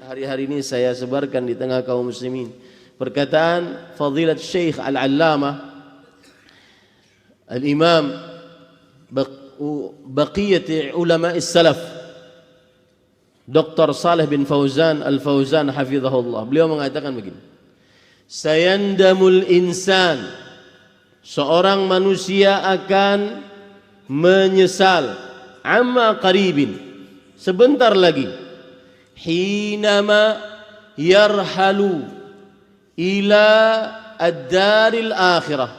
hari-hari ini saya sebarkan di tengah kaum muslimin. Perkataan Fadilat Syekh Al-Allamah Al-Imam Baqiyati Ulama Salaf Dr. Saleh bin Fauzan Al-Fauzan hafizahullah. Beliau mengatakan begini: sayandamul insan, seorang manusia akan menyesal, amma qaribin, sebentar lagi, hinama yarhalu ila ad-daril akhirah,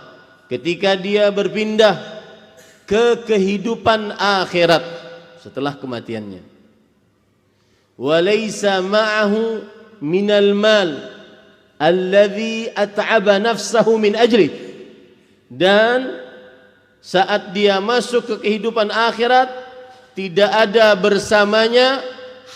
ketika dia berpindah ke kehidupan akhirat setelah kematiannya. Walaysa ma'ahu minal mal alladhi at'aba nafsahu min ajli, dan saat dia masuk ke kehidupan akhirat tidak ada bersamanya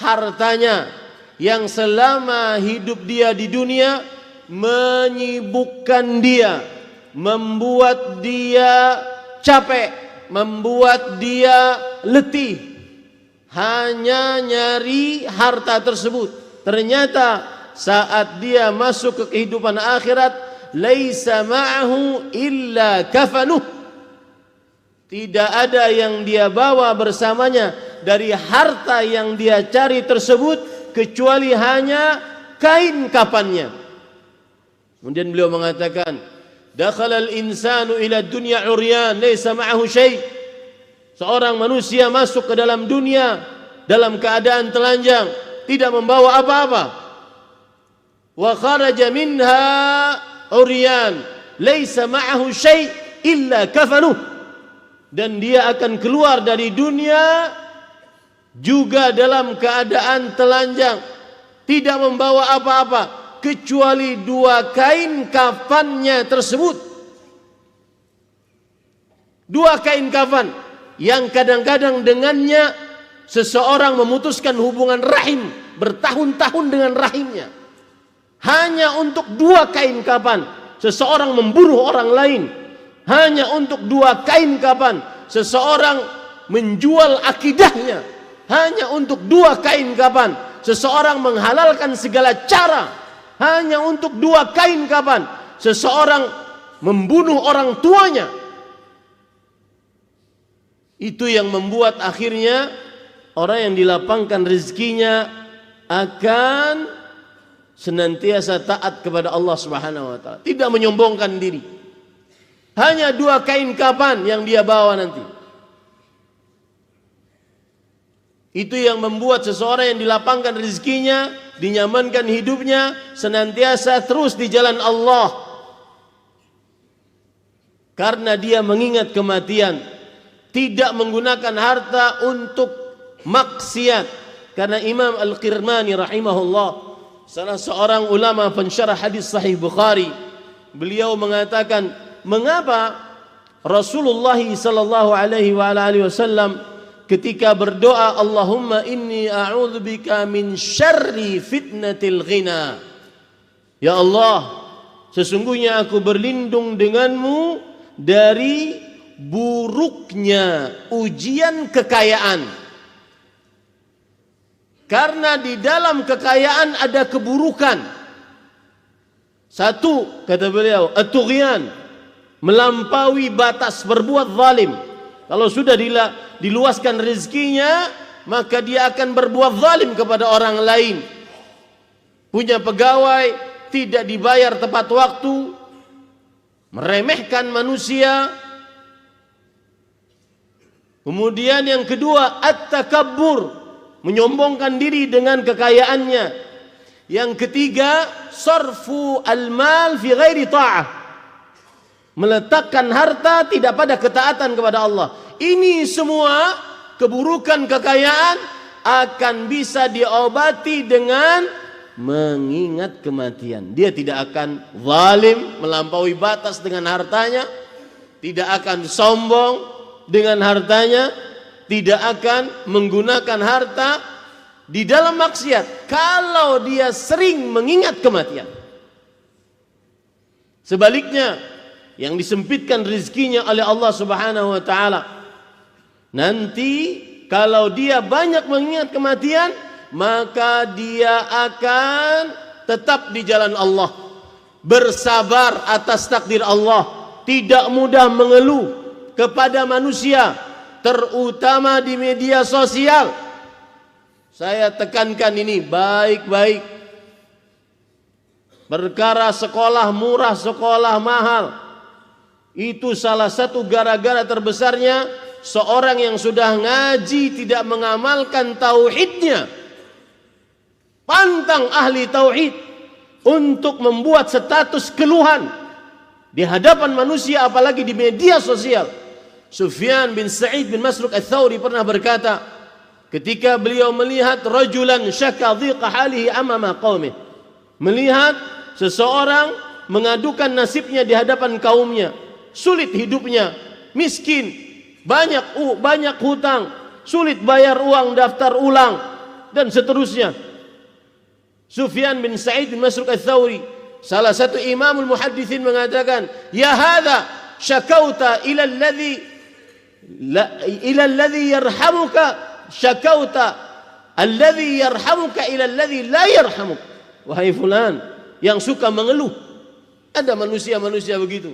hartanya yang selama hidup dia di dunia menyibukkan dia, membuat dia capek, membuat dia letih, hanya nyari harta tersebut. Ternyata saat dia masuk ke kehidupan akhirat, laisa ma'ahu illa kafanuh, tidak ada yang dia bawa bersamanya dari harta yang dia cari tersebut kecuali hanya kain kafannya. Kemudian beliau mengatakan, dakhalal insanu ila dunya uryan laisa ma'ahu syai'. Seorang manusia masuk ke dalam dunia dalam keadaan telanjang, tidak membawa apa-apa. Wa kharaja minha uryan laisa ma'ahu syai' illa kafanuh. Dan dia akan keluar dari dunia juga dalam keadaan telanjang, tidak membawa apa-apa kecuali dua kain kafannya tersebut. Dua kain kafan yang kadang-kadang dengannya seseorang memutuskan hubungan rahim bertahun-tahun dengan rahimnya. Hanya untuk dua kain kafan seseorang membunuh orang lain. Hanya untuk dua kain kafan seseorang menjual akidahnya. Hanya untuk dua kain kafan seseorang menghalalkan segala cara. Hanya untuk dua kain kafan seseorang membunuh orang tuanya. Itu yang membuat akhirnya orang yang dilapangkan rezekinya akan senantiasa taat kepada Allah Subhanahu wa taala, tidak menyombongkan diri. Hanya dua kain kafan yang dia bawa nanti. Itu yang membuat seseorang yang dilapangkan rezekinya, dinyamankan hidupnya, senantiasa terus di jalan Allah. Karena dia mengingat kematian, tidak menggunakan harta untuk maksiat. Karena Imam Al-Qirmani rahimahullah, salah seorang ulama pensyarah hadis Sahih Bukhari, beliau mengatakan, mengapa Rasulullah sallallahu alaihi wasallam ketika berdoa, Allahumma inni a'udzubika min syarri fitnatil ghina, ya Allah, sesungguhnya aku berlindung denganmu dari buruknya ujian kekayaan. Karena di dalam kekayaan ada keburukan. Satu, kata beliau, at-tughyan, melampaui batas, berbuat zalim. Kalau sudah diluaskan rezekinya, maka dia akan berbuat zalim kepada orang lain. Punya pegawai, tidak dibayar tepat waktu, meremehkan manusia. Kemudian yang kedua, at-takabbur, menyombongkan diri dengan kekayaannya. Yang ketiga, sarfu al-mal fi ghairi ta'ah, meletakkan harta tidak pada ketaatan kepada Allah. Ini semua keburukan kekayaan akan bisa diobati dengan mengingat kematian. Dia tidak akan zalim, melampaui batas dengan hartanya, tidak akan sombong dengan hartanya, tidak akan menggunakan harta di dalam maksiat kalau dia sering mengingat kematian. Sebaliknya, yang disempitkan rezekinya oleh Allah Subhanahu wa taala, nanti kalau dia banyak mengingat kematian, maka dia akan tetap di jalan Allah, bersabar atas takdir Allah, tidak mudah mengeluh kepada manusia, terutama di media sosial. Saya tekankan ini baik-baik. Perkara sekolah murah, sekolah mahal, itu salah satu gara-gara terbesarnya seorang yang sudah ngaji tidak mengamalkan tauhidnya. Pantang ahli tauhid untuk membuat status keluhan di hadapan manusia, apalagi di media sosial. Sufyan bin Sa'id bin Masruq Ats-Tsauri pernah berkata, ketika beliau melihat rajulan syaka dhiqa halihi amama qaumih, melihat seseorang mengadukan nasibnya di hadapan kaumnya, sulit hidupnya, miskin, banyak hutang, sulit bayar uang daftar ulang, dan seterusnya. Sufyan bin Sa'id bin Masruq Ats-Tsauri, salah satu imamul muhadditsin, mengatakan, ya hadza syakauta ila alladhi yarhamuka, syakauta alladhi yarhamuka ila alladhi la yarhamuk. Wahai fulan yang suka mengeluh, ada manusia-manusia begitu,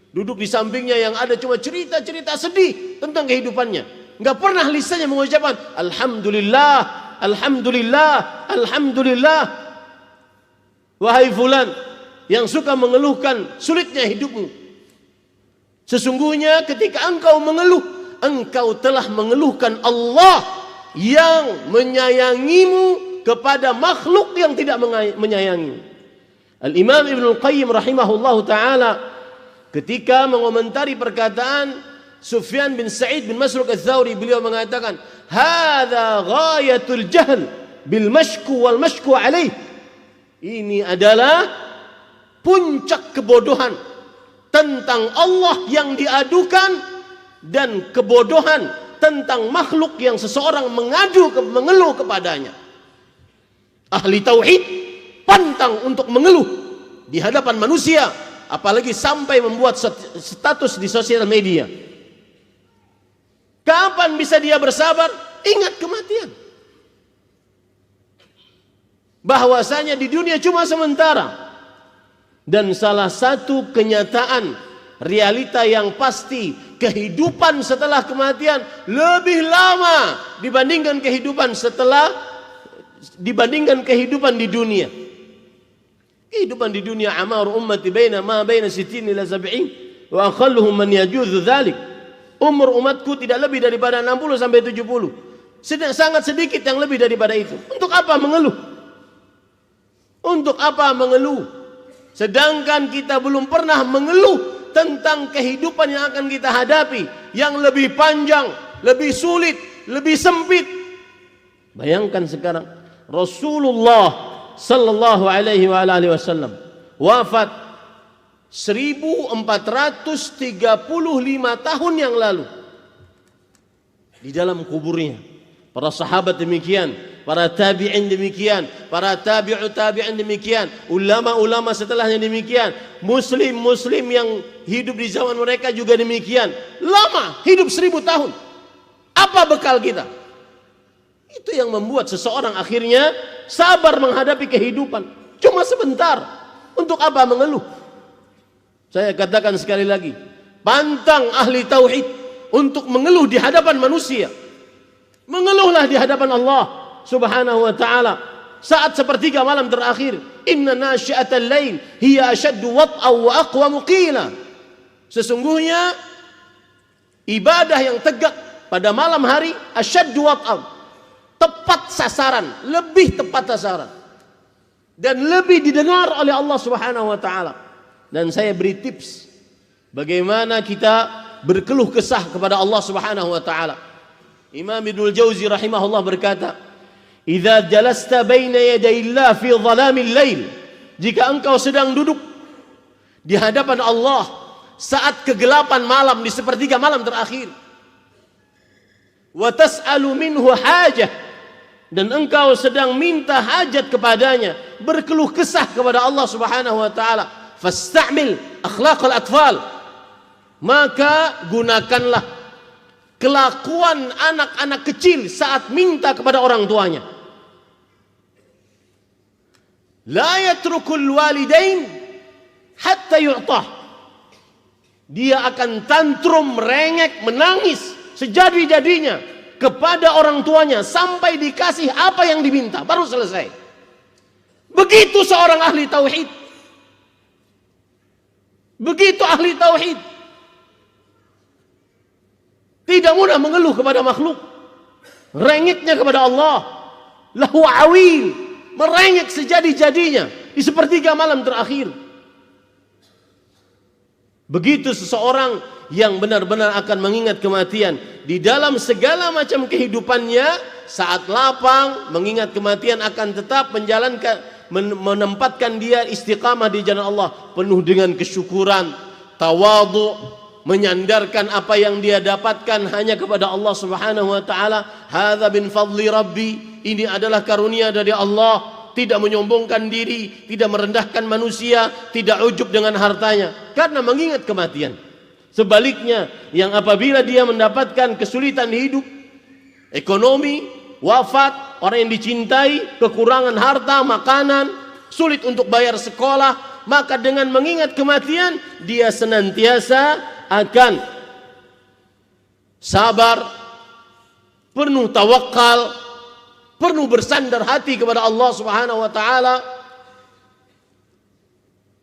duduk di sampingnya yang ada cuma cerita-cerita sedih tentang kehidupannya, enggak pernah lisannya mengucapkan alhamdulillah, alhamdulillah, alhamdulillah. Wahai fulan yang suka mengeluhkan sulitnya hidupmu, sesungguhnya ketika engkau mengeluh, engkau telah mengeluhkan Allah yang menyayangimu kepada makhluk yang tidak menyayangimu. Al-Imam Ibnul Qayyim rahimahullahu ta'ala ketika mengomentari perkataan Sufyan bin Sa'id bin Masruq Ats-Tsauri, beliau mengatakan, hadza ghayatul jahl bil mashku wal mashku alaih. Ini adalah puncak kebodohan tentang Allah yang diadukan dan kebodohan tentang makhluk yang seseorang mengeluh kepadanya. Ahli tauhid pantang untuk mengeluh di hadapan manusia, apalagi sampai membuat status di sosial media. Kapan bisa dia bersabar? Ingat kematian. Bahwasanya di dunia cuma sementara. Dan salah satu kenyataan, realita yang pasti, kehidupan setelah kematian lebih lama dibandingkan kehidupan di dunia. Kehidupan di dunia, amar ummati ma baina 60 ila 70 wa aqalluhum man yajuzu dzalik. Umur umatku tidak lebih daripada 60 sampai 70. Sangat sedikit yang lebih daripada itu. Untuk apa mengeluh? Untuk apa mengeluh? Sedangkan kita belum pernah mengeluh tentang kehidupan yang akan kita hadapi, yang lebih panjang, lebih sulit, lebih sempit. Bayangkan sekarang Rasulullah sallallahu alaihi wa alihi wasallam wafat 1435 tahun yang lalu di dalam kuburnya. Para sahabat demikian, para tabi'in demikian, para tabi'ut tabi'in demikian, ulama-ulama setelahnya demikian, muslim-muslim yang hidup di zaman mereka juga demikian. Lama, hidup 1000 tahun. Apa bekal kita? Itu yang membuat seseorang akhirnya sabar menghadapi kehidupan. Cuma sebentar. Untuk apa mengeluh? Saya katakan sekali lagi, pantang ahli tauhid untuk mengeluh di hadapan manusia. Mengeluhlah di hadapan Allah Subhanahu wa ta'ala saat sepertiga malam terakhir. Inna nasyi'atal lail hiya ashaddu wat'a wa aqwamu qila. Sesungguhnya ibadah yang tegak pada malam hari ashaddu wat'a, tepat sasaran, lebih tepat sasaran, dan lebih didengar oleh Allah Subhanahu wa ta'ala. Dan saya beri tips bagaimana kita berkeluh kesah kepada Allah Subhanahu wa ta'ala. Imam Ibnul Jauzi rahimahullah berkata, "Idza jalasta baina yadayillah fi dhalamil lail." Jika engkau sedang duduk di hadapan Allah saat kegelapan malam di sepertiga malam terakhir, wa tas'alu minhu hajah, dan engkau sedang minta hajat kepadanya, berkeluh kesah kepada Allah Subhanahu wa taala, fasta'mil akhlaqal atfal, maka gunakanlah kelakuan anak-anak kecil saat minta kepada orang tuanya. La yatrukul walidain hatta yu'tah. Dia akan tantrum, merengek, menangis sejadi-jadinya kepada orang tuanya sampai dikasih apa yang diminta, baru selesai. Begitu seorang ahli tauhid. Begitu ahli tauhid. Tidak mudah mengeluh kepada makhluk. Rengeknya kepada Allah. Lahu awil, merengek sejadi-jadinya di sepertiga malam terakhir. Begitu seseorang yang benar-benar akan mengingat kematian di dalam segala macam kehidupannya, saat lapang mengingat kematian akan tetap menempatkan dia istiqamah di jalan Allah, penuh dengan kesyukuran, tawadhu, menyandarkan apa yang dia dapatkan hanya kepada Allah Subhanahu wa taala. Hadza min fadli rabbi, ini adalah karunia dari Allah. Tidak menyombongkan diri, tidak merendahkan manusia, tidak ujub dengan hartanya karena mengingat kematian. Sebaliknya, yang apabila dia mendapatkan kesulitan hidup, ekonomi, wafat, orang yang dicintai, kekurangan harta, makanan, sulit untuk bayar sekolah, maka dengan mengingat kematian dia senantiasa akan sabar, penuh tawakal, penuh bersandar hati kepada Allah Subhanahu wa taala,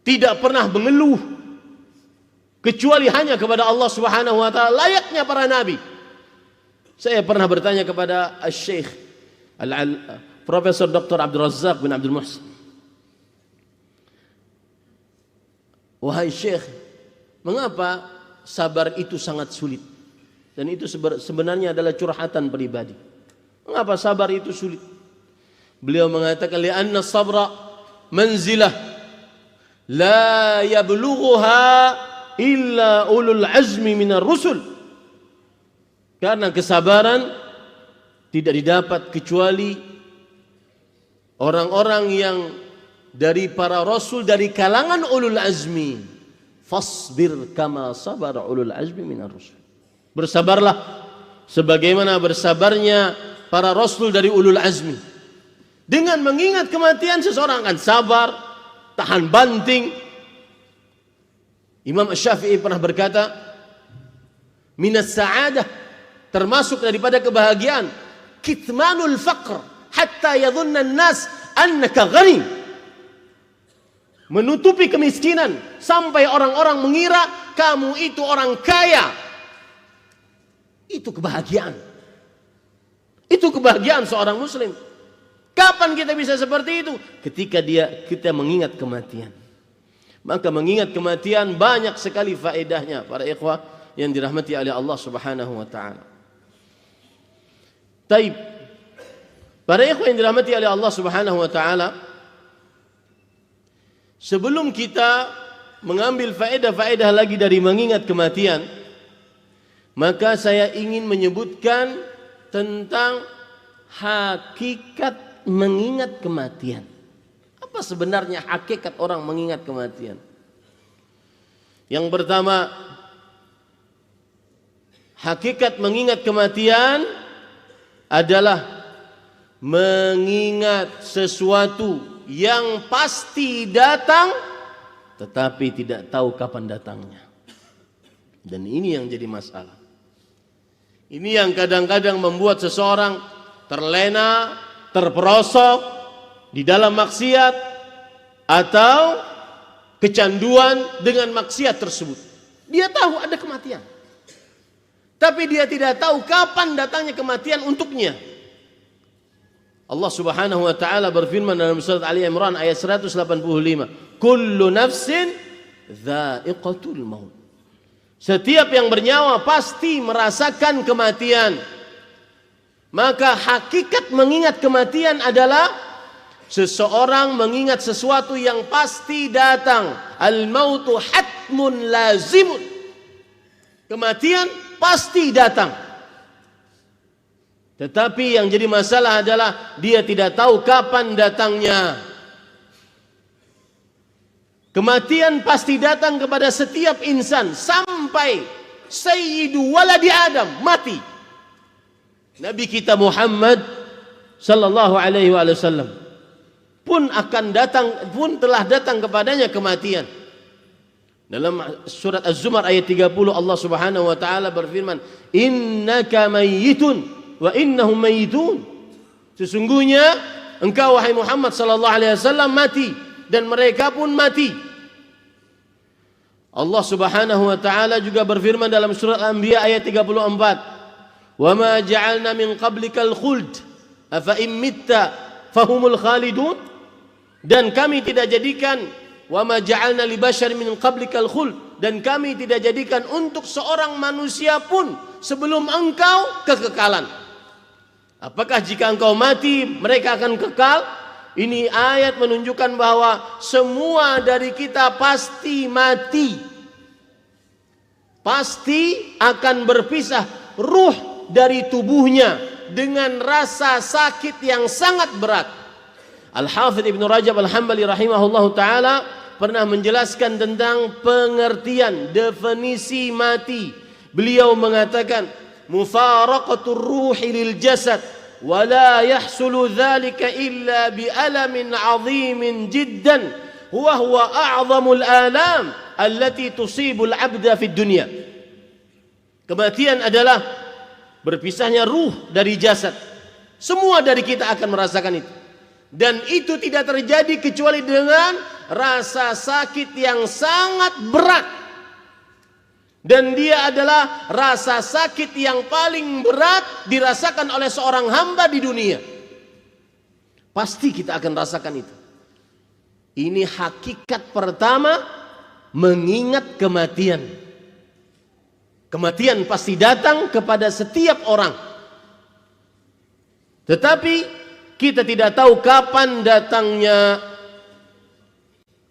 tidak pernah mengeluh kecuali hanya kepada Allah Subhanahu wa taala, layaknya para nabi. Saya pernah bertanya kepada Syekh Profesor Dr. Abdul Razak bin Abdul Muhsin, wahai Syekh, mengapa sabar itu sangat sulit? Dan itu sebenarnya adalah curhatan pribadi. Mengapa sabar itu sulit? Beliau mengatakan, li'anna sabra manzilah la yablughuha illa ulul azmi minar rusul. Karena kesabaran tidak didapat kecuali orang-orang yang dari para rasul, dari kalangan ulul azmi. Fasbir kama sabara ulul azmi minar rusul. Bersabarlah sebagaimana bersabarnya para rasul dari ulul azmi. Dengan mengingat kematian seseorang akan sabar, tahan banting. Imam Syafi'i pernah berkata, minas sa'adah, termasuk daripada kebahagiaan, kitmanul faqr hatta yadhunna an-nas annaka ghani. Menutupi kemiskinan sampai orang-orang mengira kamu itu orang kaya. Itu kebahagiaan. Itu kebahagiaan seorang muslim. Kapan kita bisa seperti itu? Ketika kita mengingat kematian. Maka mengingat kematian banyak sekali faedahnya para ikhwah yang dirahmati oleh Allah Subhanahu wa taala. Taib. Para ikhwah yang dirahmati oleh Allah Subhanahu wa taala, sebelum kita mengambil faedah-faedah lagi dari mengingat kematian, maka saya ingin menyebutkan tentang hakikat mengingat kematian. Apa sebenarnya hakikat orang mengingat kematian? Yang pertama, hakikat mengingat kematian adalah mengingat sesuatu yang pasti datang tetapi tidak tahu kapan datangnya. Dan ini yang jadi masalah. Ini yang kadang-kadang membuat seseorang terlena, terperosok di dalam maksiat atau kecanduan dengan maksiat tersebut. Dia tahu ada kematian, tapi dia tidak tahu kapan datangnya kematian untuknya. Allah Subhanahu wa taala berfirman dalam surat Ali Imran ayat 185, kullu nafsin dha'iqatul maut. Setiap yang bernyawa pasti merasakan kematian. Maka hakikat mengingat kematian adalah seseorang mengingat sesuatu yang pasti datang. Al-mautu hatmun lazimun. Kematian pasti datang. Tetapi yang jadi masalah adalah dia tidak tahu kapan datangnya. Kematian pasti datang kepada setiap insan sampai sayyidu waladi Adam mati. Nabi kita Muhammad sallallahu alaihi wasallam pun telah datang kepadanya kematian. Dalam surat Az-Zumar ayat 30 Allah Subhanahu wa taala berfirman, "Innaka mayyitun wa innahum mayyitun." Sesungguhnya engkau wahai Muhammad sallallahu alaihi wasallam mati dan mereka pun mati. Allah Subhanahu wa taala juga berfirman dalam surat Al-Anbiya ayat 34, "Wa ma ja'alna min qablikal khuld, afa in mitta fahumul khalidun." Dan kami tidak jadikan wa ma ja'alna li bashar min qablikal khuld, dan kami tidak jadikan untuk seorang manusia pun sebelum engkau kekekalan. Apakah jika engkau mati mereka akan kekal? Ini ayat menunjukkan bahwa semua dari kita pasti mati. Pasti akan berpisah ruh dari tubuhnya dengan rasa sakit yang sangat berat. Al-Hafidz Ibnu Rajab Al-Hambali rahimahullahu taala pernah menjelaskan tentang pengertian definisi mati. Beliau mengatakan, mufaraqatur ruhi lil jasad wa la yahsulu dzalika illa bi alamin 'azimin jiddan huwa a'zamul alam allati tusibul 'abda fid dunya. Kematian adalah berpisahnya ruh dari jasad. Semua dari kita akan merasakan itu. Dan itu tidak terjadi kecuali dengan rasa sakit yang sangat berat. Dan dia adalah rasa sakit yang paling berat dirasakan oleh seorang hamba di dunia. Pasti kita akan rasakan itu. Ini hakikat pertama mengingat kematian. Kematian pasti datang kepada setiap orang. Tetapi kita tidak tahu kapan datangnya.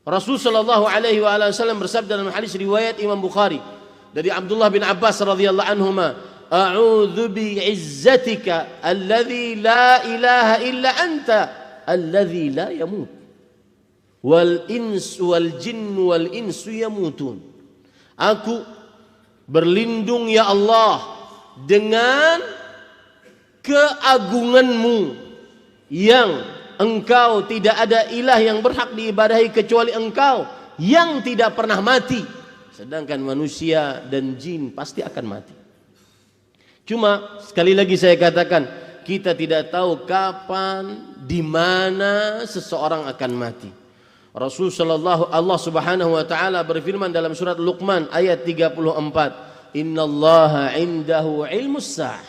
Rasul sallallahu alaihi wasallam bersabda dalam hadis riwayat Imam Bukhari dari Abdullah bin Abbas radhiyallahu anhuma, "A'udzu bi'izzatika alladzi la ilaha illa anta alladzi la yamut wal insu wal jinnu wal insu yamutun." Aku berlindung ya Allah dengan keagunganmu yang engkau tidak ada ilah yang berhak diibadahi kecuali engkau yang tidak pernah mati. Sedangkan manusia dan jin pasti akan mati. Cuma sekali lagi saya katakan, kita tidak tahu kapan, di mana seseorang akan mati. Allah Subhanahu wa taala berfirman dalam surat Luqman ayat 34, "Innallaha 'indahu 'ilmus sa'ah."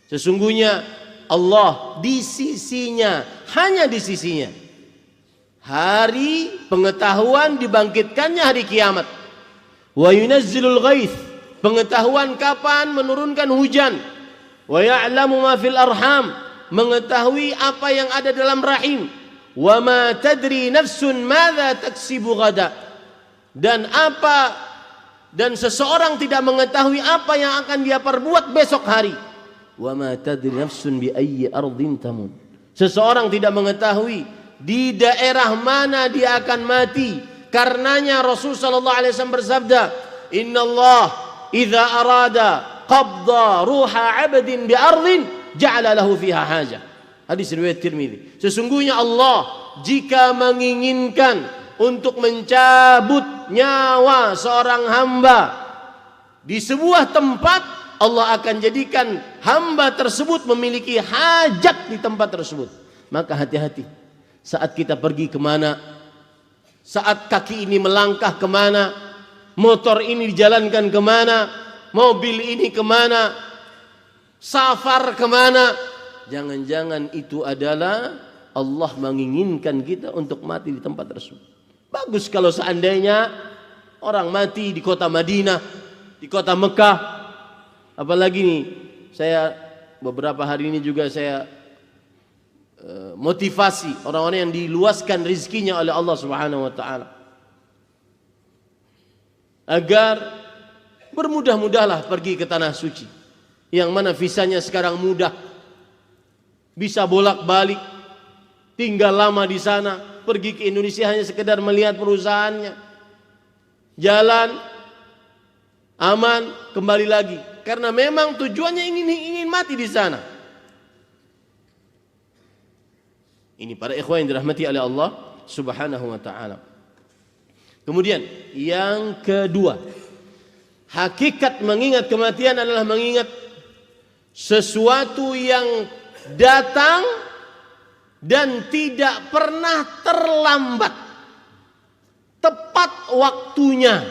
Sesungguhnya Allah di sisinya, hanya di sisinya, hari pengetahuan dibangkitkannya hari kiamat. Wa yunazzilul ghaith, pengetahuan kapan menurunkan hujan. Wa ya'lamu ma fil arham, mengetahui apa yang ada dalam rahim. Wa ma tadri nafsun madza taksibu ghada, dan seseorang tidak mengetahui apa yang akan dia perbuat besok hari. Wa ma tadri nafsun bi ayyi ardin tamut, seseorang tidak mengetahui di daerah mana dia akan mati. Karenanya Rasul sallallahu alaihi wasallam bersabda, "Innallah idza arada qabda ruha 'abdin bi ardin ja'ala lahu fiha hajah." Hadis riwayat Tirmidzi. Sesungguhnya Allah jika menginginkan untuk mencabut nyawa seorang hamba di sebuah tempat, Allah akan jadikan hamba tersebut memiliki hajat di tempat tersebut. Maka hati-hati saat kita pergi kemana, saat kaki ini melangkah kemana, motor ini dijalankan kemana, mobil ini kemana, safar kemana. Jangan-jangan itu adalah Allah menginginkan kita untuk mati di tempat tersebut. Bagus kalau seandainya orang mati di kota Madinah, di kota Mekah. Apalagi nih, saya beberapa hari ini juga saya motivasi orang-orang yang diluaskan rezekinya oleh Allah Subhanahu wa taala agar bermudah-mudahlah pergi ke tanah suci, yang mana visanya sekarang mudah, bisa bolak-balik, tinggal lama di sana, pergi ke Indonesia hanya sekedar melihat perusahaannya, jalan aman, kembali lagi. Karena memang tujuannya ingin mati di sana. Ini para ikhwan yang dirahmati oleh Allah Subhanahu wa taala. Kemudian yang kedua, hakikat mengingat kematian adalah mengingat sesuatu yang datang dan tidak pernah terlambat, tepat waktunya.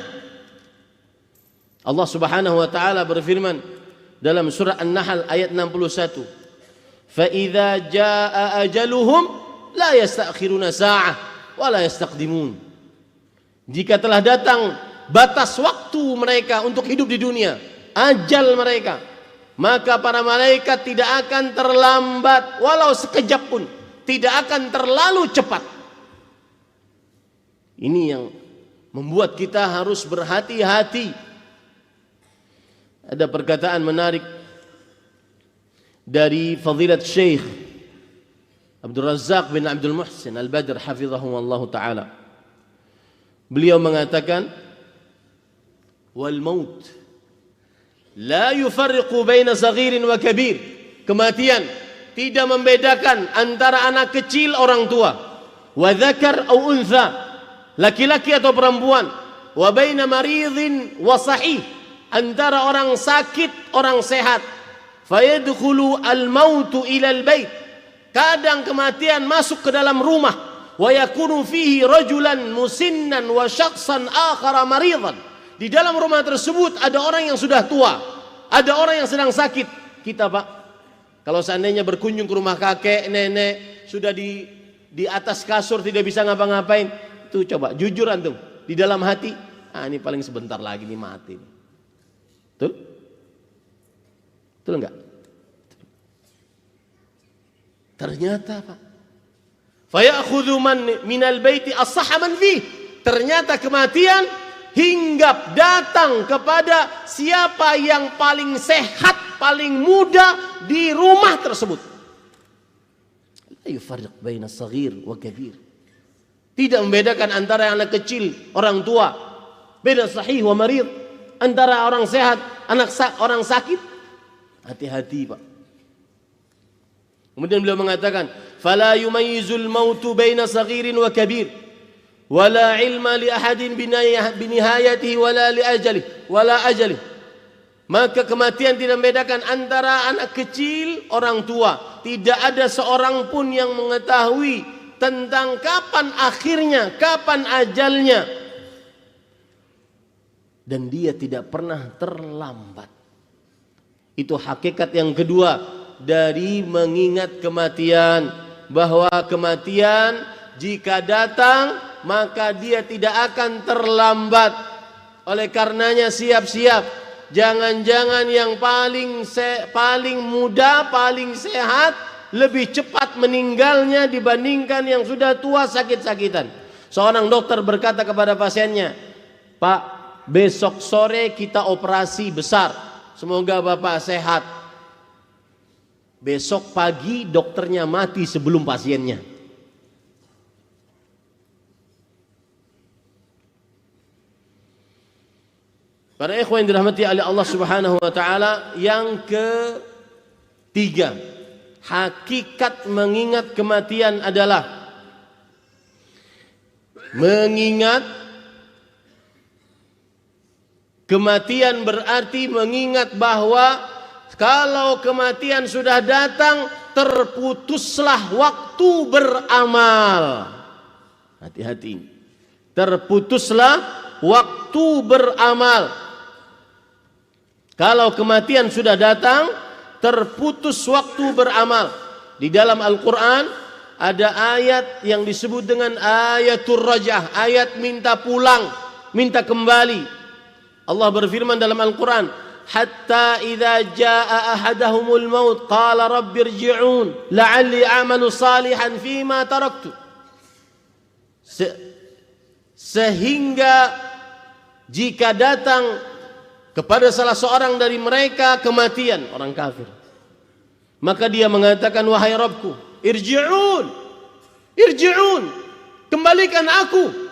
Allah Subhanahu wa taala berfirman dalam surah An-Nahl ayat 61, فَإِذَا جَاءَ أَجَلُهُمْ لَا يَسْتَأْخِرُونَ سَاعَةً وَلَا يَسْتَقْدِمُونَ. Jika telah datang batas waktu mereka untuk hidup di dunia, ajal mereka, maka para malaikat tidak akan terlambat walau sekejap pun, tidak akan terlalu cepat. Ini yang membuat kita harus berhati-hati. Ada perkataan menarik dari Fadilat Syekh Abdul Razzaq bin Abdul Muhsin Al-Badr hafizahullah ta'ala. Beliau mengatakan, wal maut la yufarriqu baina saghirin wa kabir. Kematian tidak membedakan antara anak kecil orang tua, wa dzakar au untha, laki-laki atau perempuan, wa baina maridhin wa sahih, antara orang sakit orang sehat. Fayadkhulu al-mautu ila al-bait, kadang kematian masuk ke dalam rumah, wa yakunu fihi rajulan musinnan wa syakhsan akhara maridan. Di dalam rumah tersebut ada orang yang sudah tua, ada orang yang sedang sakit. Kita Pak, kalau seandainya berkunjung ke rumah kakek, nenek, sudah di atas kasur tidak bisa ngapa-ngapain, tuh coba jujur antum, di dalam hati, ini paling sebentar lagi nih mati. Betul? Betul enggak? Ternyata Pak, fayakhudhu man minal baiti as-sahha man fih. Ternyata kematian hinggap datang kepada siapa yang paling sehat, paling muda di rumah tersebut. La yufarriq baina saghir wa kabir. Tidak membedakan antara anak kecil, orang tua, beda sahih wa marid, antara orang sehat, orang sakit. Hati-hati Pak. Kemudian beliau mengatakan, fala yumayyizul mautu baina saghirin wa kabir, wala ilma li ahadin binihayatihi wala li ajalihi wala ajalihi. Maka kematian tidak membedakan antara anak kecil, orang tua. Tidak ada seorang pun yang mengetahui tentang kapan akhirnya, kapan ajalnya. Dan dia tidak pernah terlambat. Itu hakikat yang kedua dari mengingat kematian, bahwa kematian jika datang maka dia tidak akan terlambat. Oleh karenanya siap-siap, jangan-jangan yang paling muda, paling sehat lebih cepat meninggalnya dibandingkan yang sudah tua sakit-sakitan. Seorang dokter berkata kepada pasiennya, Pak, besok sore kita operasi besar, semoga Bapak sehat. Besok pagi dokternya mati sebelum pasiennya. Para ikhwan yang dirahmati oleh Allah Subhanahu wa taala, yang ketiga, hakikat mengingat kematian adalah mengingat kematian berarti mengingat bahwa kalau kematian sudah datang, terputuslah waktu beramal. Hati-hati. Terputuslah waktu beramal. Kalau kematian sudah datang, terputus waktu beramal. Di dalam Al-Quran ada ayat yang disebut dengan ayatul rajah, ayat minta pulang, minta kembali. Allah berfirman dalam Al-Quran, hatta idza jaa ahadahumul maut qala rabbirji'un la'alli a'malu salihan fima taraktu. Sehingga jika datang kepada salah seorang dari mereka kematian, orang kafir, maka dia mengatakan, wahai Rabbku, irji'un, irji'un, kembalikan aku.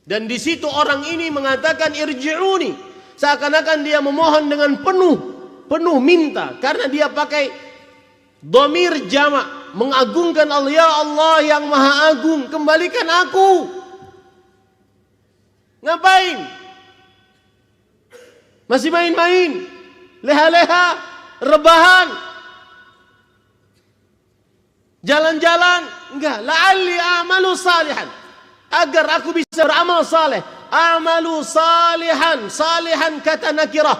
Dan di situ orang ini mengatakan irji'uni, seakan-akan dia memohon dengan penuh minta, karena dia pakai dhamir jamak. mengagungkan Allah. Ya Allah yang maha agung, kembalikan aku. Ngapain? Masih main-main, leha-leha, rebahan, jalan-jalan? Enggak. La'alli a'malu salihan, agar aku bisa beramal saleh. Amalu salihan, salihan kata nakirah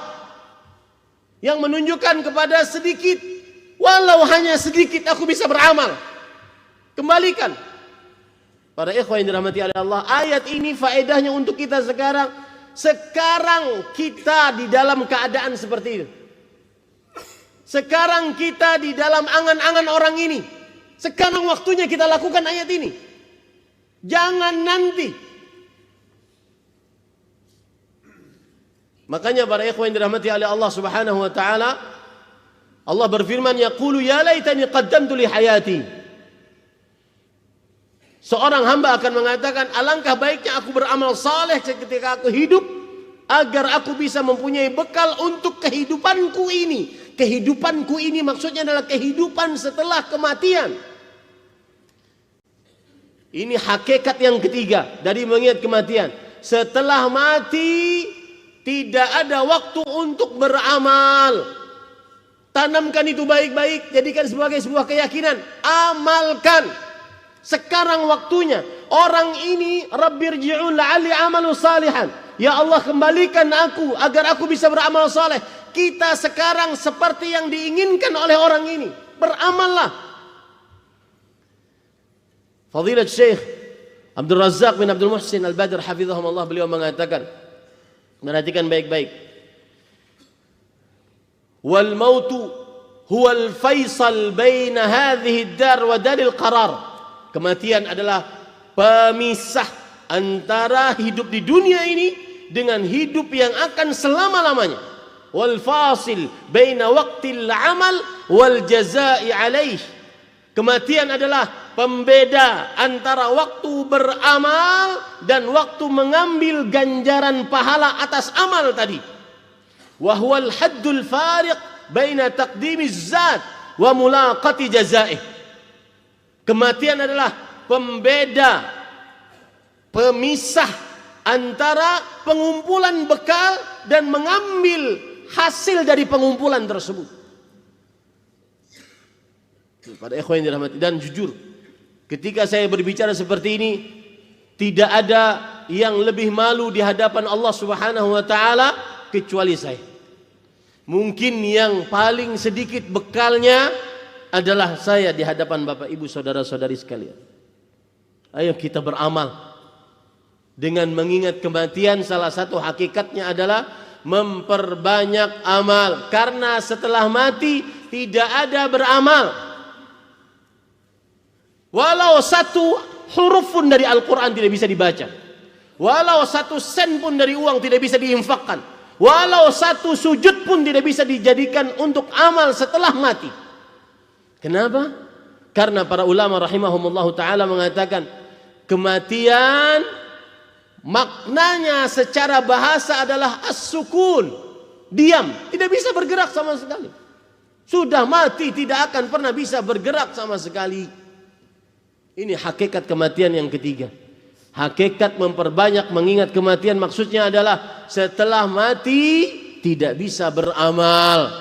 yang menunjukkan kepada sedikit, walau hanya sedikit aku bisa beramal. Kembalikan. Para ikhwan yang dirahmati oleh Allah, ayat ini faedahnya untuk kita sekarang. Sekarang kita di dalam keadaan seperti itu. Sekarang kita di dalam angan-angan orang ini. Sekarang waktunya kita lakukan ayat ini. Jangan nanti. Makanya para ikhwan yang dirahmati oleh Allah Subhanahu wa taala, Allah berfirman, yaqulu ya laitani qaddamtu li hayati. Seorang hamba akan mengatakan, alangkah baiknya aku beramal saleh ketika aku hidup, agar aku bisa mempunyai bekal untuk kehidupanku ini. Kehidupanku ini maksudnya adalah kehidupan setelah kematian. Ini hakikat yang ketiga dari mengingat kematian. Setelah mati tidak ada waktu untuk beramal. Tanamkan itu baik-baik, jadikan sebagai sebuah keyakinan, amalkan. Sekarang waktunya. Orang ini, Rabbirji'un la'alli amalu salihan. Ya Allah, kembalikan aku agar aku bisa beramal saleh. Kita sekarang seperti yang diinginkan oleh orang ini. Beramallah. Fadilat Syekh Abdul Razak bin Abdul Muhsin Al-Badr hafizahumullah, beliau mengatakan, perhatikan baik-baik, wal mautu huwal faisal baina hadhihi ad-dar wa daril qarar. Kematian adalah pemisah antara hidup di dunia ini dengan hidup yang akan selama-lamanya. Wal fasil baina waqtil amal wal jazaa'i alaih. Kematian adalah pembeda antara waktu beramal dan waktu mengambil ganjaran pahala atas amal tadi. Wa huwal haddul fariq baina taqdimiz zat wa mulaqati jazaa'ih. Kematian adalah pembeda, pemisah antara pengumpulan bekal dan mengambil hasil dari pengumpulan tersebut. Pada ikhwan yang dirahmati, dan jujur, ketika saya berbicara seperti ini, tidak ada yang lebih malu di hadapan Allah Subhanahu wa taala kecuali saya. Mungkin yang paling sedikit bekalnya adalah saya di hadapan Bapak Ibu saudara-saudari sekalian. Ayo kita beramal dengan mengingat kematian. Salah satu hakikatnya adalah memperbanyak amal, karena setelah mati tidak ada beramal. Walau satu huruf pun dari Al-Quran tidak bisa dibaca, walau satu sen pun dari uang tidak bisa diinfakkan, walau satu sujud pun tidak bisa dijadikan untuk amal setelah mati. Kenapa? Karena para ulama rahimahumullah ta'ala mengatakan, kematian maknanya secara bahasa adalah as-sukun, diam, tidak bisa bergerak sama sekali. Sudah mati tidak akan pernah bisa bergerak sama sekali. Ini hakikat kematian yang ketiga. Hakikat memperbanyak mengingat kematian maksudnya adalah setelah mati tidak bisa beramal.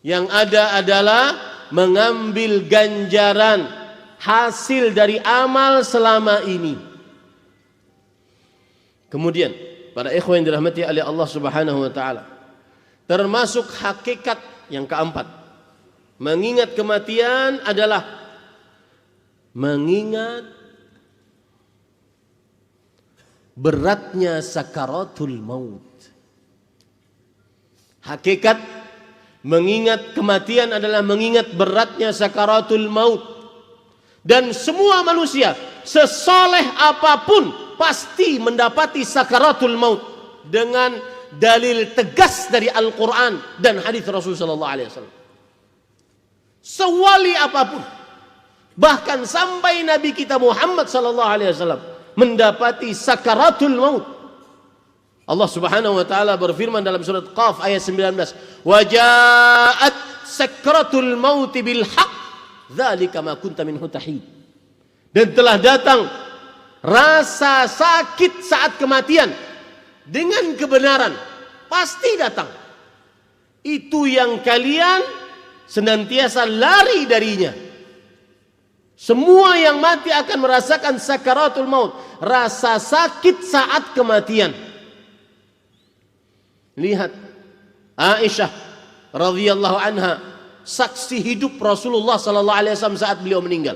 Yang ada adalah mengambil ganjaran hasil dari amal selama ini. Kemudian para ikhwan yang dirahmati oleh Allah Subhanahu wa taala, termasuk hakikat yang keempat mengingat kematian adalah mengingat beratnya sakaratul maut. Hakikat mengingat kematian adalah mengingat beratnya sakaratul maut. Dan semua manusia sesoleh apapun pasti mendapati sakaratul maut dengan dalil tegas dari Al-Quran dan hadis Rasulullah SAW. Sewali apapun, bahkan sampai Nabi kita Muhammad SAW mendapati sakaratul maut. Allah Subhanahu wa taala berfirman dalam surat Qaf ayat 19, "Wa ja'at sakratul maut bil haqq dzalika ma kunta minhu tahid. Dan telah datang rasa sakit saat kematian dengan kebenaran, pasti datang. Itu yang kalian senantiasa lari darinya. Semua yang mati akan merasakan sakaratul maut, rasa sakit saat kematian. Lihat Aisyah radhiyallahu anha, saksi hidup Rasulullah sallallahu alaihi wasallam saat beliau meninggal.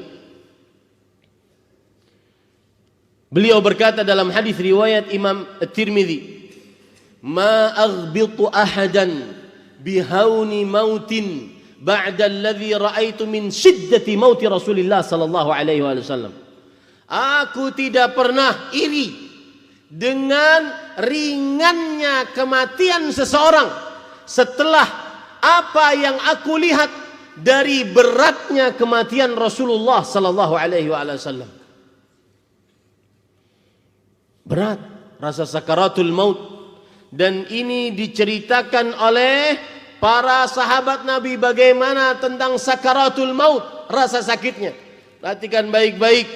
Beliau berkata dalam hadis riwayat Imam At-Tirmidzi, "Ma aghbitu ahadan bihauni mautin ba'da alladhi ra'aitu min shiddati mauti Rasulillah sallallahu alaihi wasallam." Aku tidak pernah iri dengan ringannya kematian seseorang setelah apa yang aku lihat dari beratnya kematian Rasulullah sallallahu alaihi wasallam. Berat rasa sakaratul maut, dan ini diceritakan oleh para sahabat Nabi bagaimana tentang sakaratul maut, rasa sakitnya. Perhatikan baik-baik,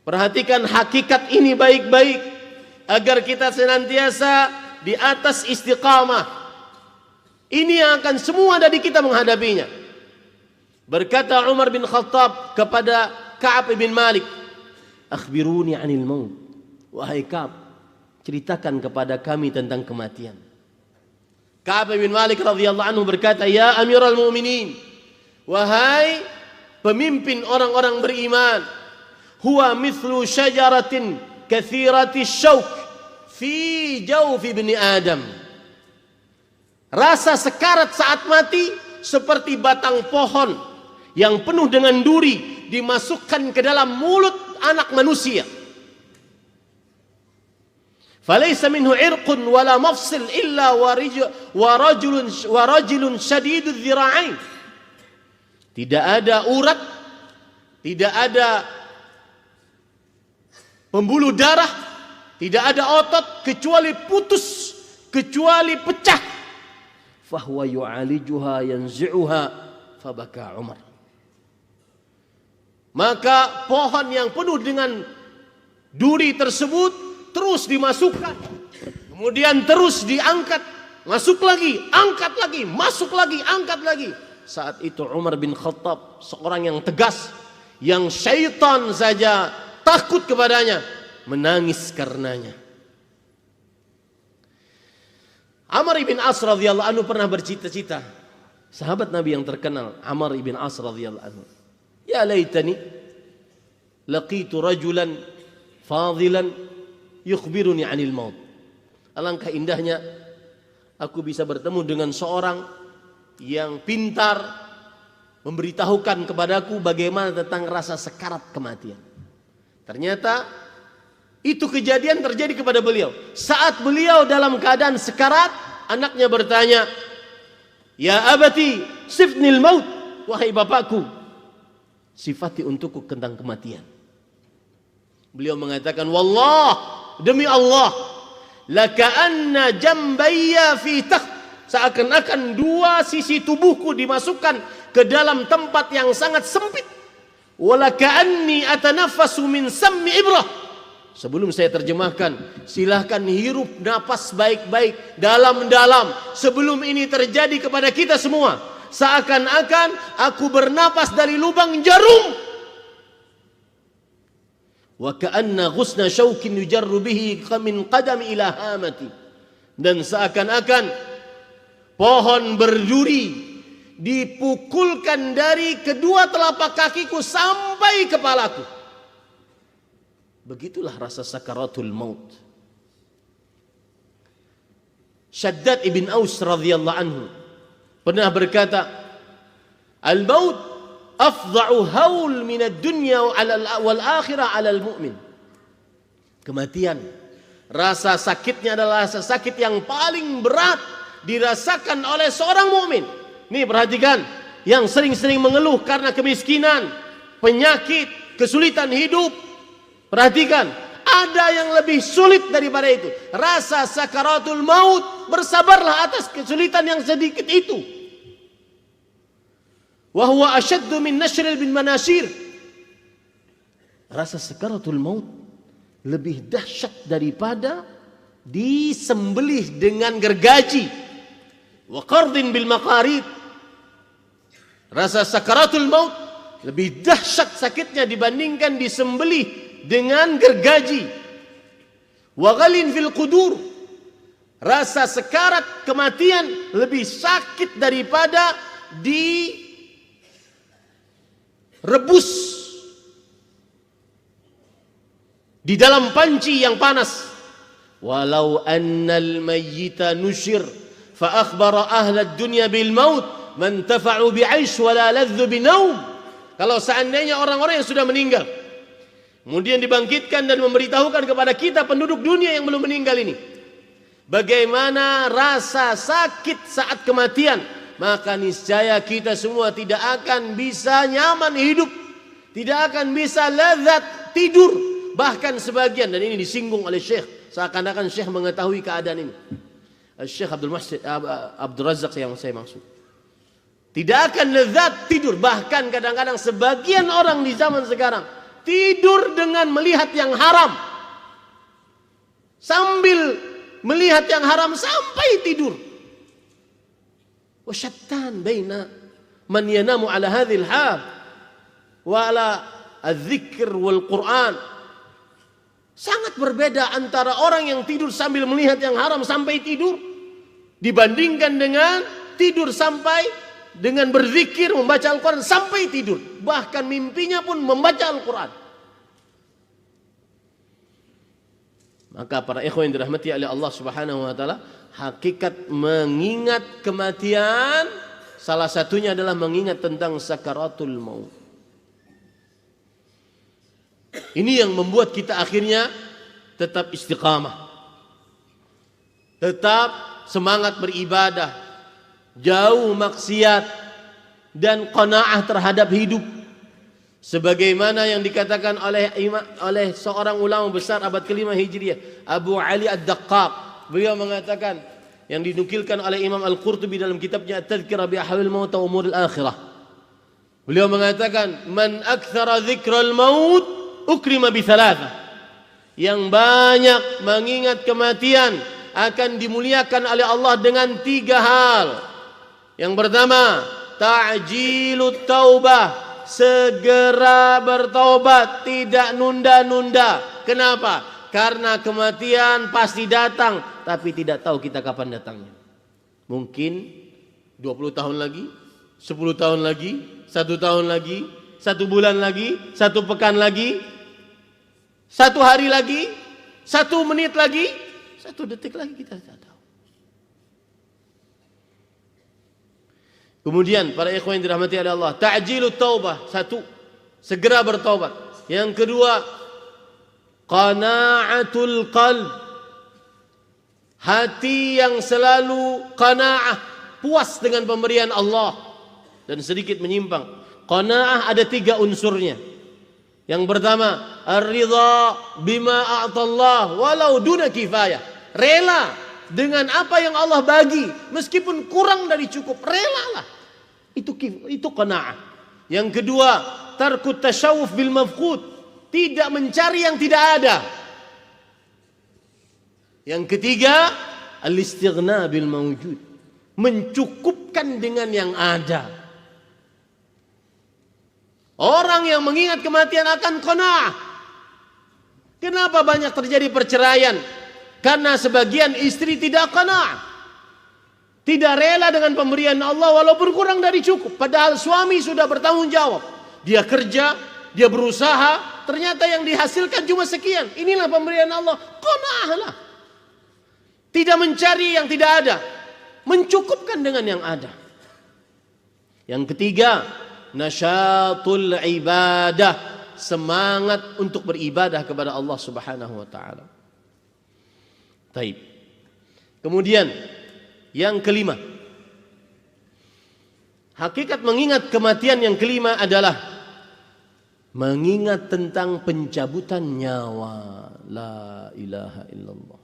perhatikan hakikat ini baik-baik agar kita senantiasa di atas istiqamah. Ini yang akan semua dari kita menghadapinya. Berkata Umar bin Khattab kepada Ka'ab bin Malik, "Akhbiruni 'anil maut." Wahai Ka'ab, ceritakan kepada kami tentang kematian. Ka'ab bin Malik radhiyallahu anhu berkata, "Ya Amirul Mu'minin, wahai pemimpin orang-orang beriman, huwa mithlu syajaratin kathirati syauk fi jawfi ibni Adam." Rasa sekarat saat mati seperti batang pohon yang penuh dengan duri dimasukkan ke dalam mulut anak manusia. Falaysa minhu irqun wala mafsil illa wa rajulun shadidudz dzira'ain. Tidak ada urat, tidak ada pembuluh darah, tidak ada otot kecuali putus, kecuali pecah. Fahuwa yu'alijuha yanzi'uha, fabaka Umar. Maka pohon yang penuh dengan duri tersebut terus dimasukkan, kemudian terus diangkat, masuk lagi, angkat lagi, masuk lagi, angkat lagi. Saat itu Umar bin Khattab, seorang yang tegas, yang syaitan saja takut kepadanya, menangis karenanya. Amr ibn As radhiyallahu anhu pernah bercita-cita, sahabat Nabi yang terkenal Amr ibn As radhiyallahu anhu, "Ya laitani laqitu rajulan fadilan yukhbiruni 'anil maut." Alangkah indahnya aku bisa bertemu dengan seorang yang pintar memberitahukan kepadaku bagaimana tentang rasa sekarat kematian. Ternyata itu kejadian terjadi kepada beliau. Saat beliau dalam keadaan sekarat, anaknya bertanya, "Ya abati, sifnil maut." Wahai bapakku, sifati untukku tentang kematian. Beliau mengatakan, "Wallah, demi Allah, laka'anna jambayya fi takh." Seakan-akan dua sisi tubuhku dimasukkan ke dalam tempat yang sangat sempit. "Walaka'anni atanaffasu min sammi ibrah." Sebelum saya terjemahkan, silahkan hirup napas baik-baik, dalam-dalam. Sebelum ini terjadi kepada kita semua, seakan-akan aku bernapas dari lubang jarum. Wa ka'anna ghusna syaukin yujarru bihi min qadami ila hamati. Dan seakan-akan pohon berduri dipukulkan dari kedua telapak kakiku sampai kepalaku. Begitulah rasa sakaratul maut. Shaddad ibn Aus radhiyallahu anhu pernah berkata, "Al-maut afdha'u haul min ad-dunya wal akhirah 'ala al-mu'min." Kematian, rasa sakitnya adalah rasa sakit yang paling berat dirasakan oleh seorang mukmin. Nih perhatikan, yang sering-sering mengeluh karena kemiskinan, penyakit, kesulitan hidup. Perhatikan, ada yang lebih sulit daripada itu. Rasa sakaratul maut, bersabarlah atas kesulitan yang sedikit itu. wa huwa ashaddu min nashril bin manasir. Rasa sakaratul maut lebih dahsyat daripada disembelih dengan gergaji. Wa qardin bil maqarid. Rasa sakaratul maut lebih dahsyat sakitnya dibandingkan disembelih dengan gergaji. Wa ghalin fil qudur. Rasa sekarat kematian lebih sakit daripada direbus di dalam panci yang panas. Walau annal mayyita nushir fa akhbara ahla dunya bil maut man tafa'u bi'aish wa la ladzu binaum. Kalau seandainya orang-orang yang sudah meninggal kemudian dibangkitkan dan memberitahukan kepada kita penduduk dunia yang belum meninggal ini bagaimana rasa sakit saat kematian, maka niscaya kita semua tidak akan bisa nyaman hidup, tidak akan bisa lezat tidur. Bahkan sebagian, dan ini disinggung oleh Syekh, seakan-akan Syekh mengetahui keadaan ini. Syekh Abdul Razak yang saya maksud. Tidak akan lezat tidur. Bahkan kadang-kadang sebagian orang di zaman sekarang tidur dengan melihat yang haram. Sambil melihat yang haram sampai tidur. Wasyattan baina man yanamu ala hadhil hal wa ala al-dzikr wal Qur'an. Sangat berbeda antara orang yang tidur sambil melihat yang haram sampai tidur dibandingkan dengan tidur sampai dengan berzikir, membaca Al-Quran sampai tidur. Bahkan mimpinya pun membaca Al-Quran. Maka para ikhwan yang dirahmati oleh Allah Subhanahu wa taala, hakikat mengingat kematian salah satunya adalah mengingat tentang sakaratul maut. Ini yang membuat kita akhirnya tetap istiqamah, tetap semangat beribadah, jauh maksiat dan qanaah terhadap hidup. Sebagaimana yang dikatakan oleh seorang ulama besar abad ke-5 Hijriah, Abu Ali Ad-Daqqaq. Beliau mengatakan, yang dinukilkan oleh Imam Al-Qurtubi dalam kitabnya At-Tadhkirah bi Ahwalil Maut wa Umuril Akhirah. Beliau mengatakan, man aktsara dzikral maut ukrima bi thalatha. Yang banyak mengingat kematian akan dimuliakan oleh Allah dengan 3 hal. Yang pertama, ta'jilut taubah, segera bertaubat, tidak nunda-nunda. Kenapa? Karena kematian pasti datang, tapi tidak tahu kita kapan datangnya. Mungkin 20 tahun lagi, 10 tahun lagi, 1 tahun lagi, 1 bulan lagi, 1 pekan lagi, 1 hari lagi, 1 menit lagi, 1 detik lagi, kita tidak tahu. Kemudian para ikhwan yang dirahmati oleh Allah, ta'jilut taubah, 1, segera bertaubat. Yang kedua, qana'atul qalb, hati yang selalu qana'ah, puas dengan pemberian Allah dan sedikit menyimpang. Qana'ah ada 3 unsurnya. Yang pertama, ar-ridha bima a'tallah walau duna kifayah. Rela dengan apa yang Allah bagi meskipun kurang dari cukup, relalah. Itu qanaah. Yang kedua, tarkut tasyawuf bil mafqud, tidak mencari yang tidak ada. Yang ketiga, al-istighna bil mawjud, mencukupkan dengan yang ada. Orang yang mengingat kematian akan qanaah. Kenapa banyak terjadi perceraian? Karena sebagian istri tidak qanaah, tidak rela dengan pemberian Allah walaupun kurang dari cukup. Padahal suami sudah bertanggung jawab. Dia kerja, dia berusaha, ternyata yang dihasilkan cuma sekian. Inilah pemberian Allah. Qanaahlah. Tidak mencari yang tidak ada, mencukupkan dengan yang ada. Yang ketiga, nasyatul ibadah, semangat untuk beribadah kepada Allah Subhanahu wa taala. Taib. Kemudian yang kelima, hakikat mengingat kematian yang kelima adalah mengingat tentang pencabutan nyawa. La ilaha illallah.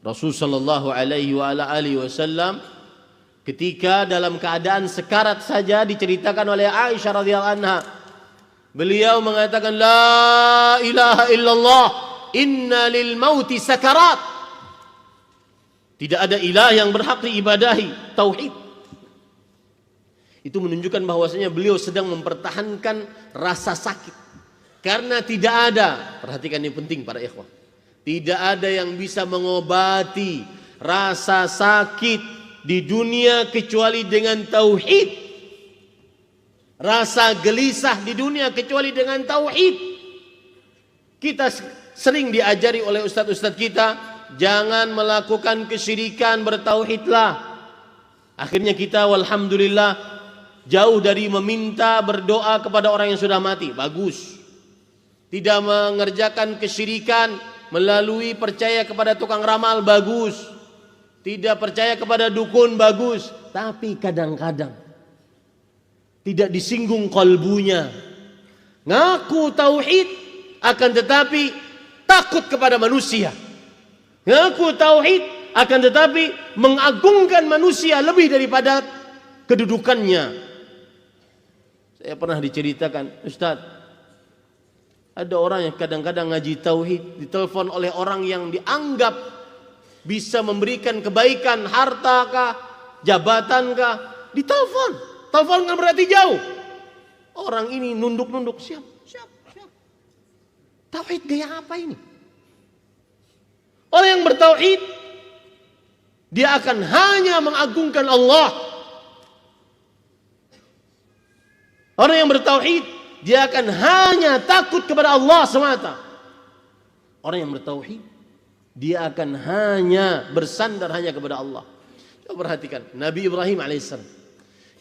Rasul sallallahu alaihi wa ala alihi wasallam Ketika dalam keadaan sekarat saja diceritakan oleh Aisyah radhiyallahu anha, beliau mengatakan la ilaha illallah inna lil mauti sakarat. Tidak ada ilah yang berhak diibadahi, tauhid. Itu menunjukkan bahwasanya beliau sedang mempertahankan rasa sakit. Karena tidak ada, perhatikan yang penting para ikhwah, tidak ada yang bisa mengobati rasa sakit di dunia kecuali dengan tauhid. Rasa gelisah di dunia kecuali dengan tauhid. Kita sering diajari oleh ustadz-ustadz kita, jangan melakukan kesyirikan, bertauhidlah. Akhirnya kita walhamdulillah jauh dari meminta berdoa kepada orang yang sudah mati. Bagus. Tidak mengerjakan kesyirikan melalui percaya kepada tukang ramal. Bagus. Tidak percaya kepada dukun. Bagus. Tapi kadang-kadang tidak disinggung kalbunya, ngaku tauhid akan tetapi takut kepada manusia. Ngaku tauhid akan tetapi mengagungkan manusia lebih daripada kedudukannya. Saya pernah diceritakan, Ustaz, ada orang yang kadang-kadang ngaji tauhid ditelepon oleh orang yang dianggap bisa memberikan kebaikan, harta kah, jabatan kah, ditelepon. Telepon kan berarti jauh. Orang ini nunduk-nunduk, siap. Tauhid gaya apa ini? Orang yang bertauhid, dia akan hanya mengagungkan Allah. Orang yang bertauhid, dia akan hanya takut kepada Allah semata. Orang yang bertauhid, dia akan hanya bersandar hanya kepada Allah. Coba perhatikan Nabi Ibrahim alaihissalam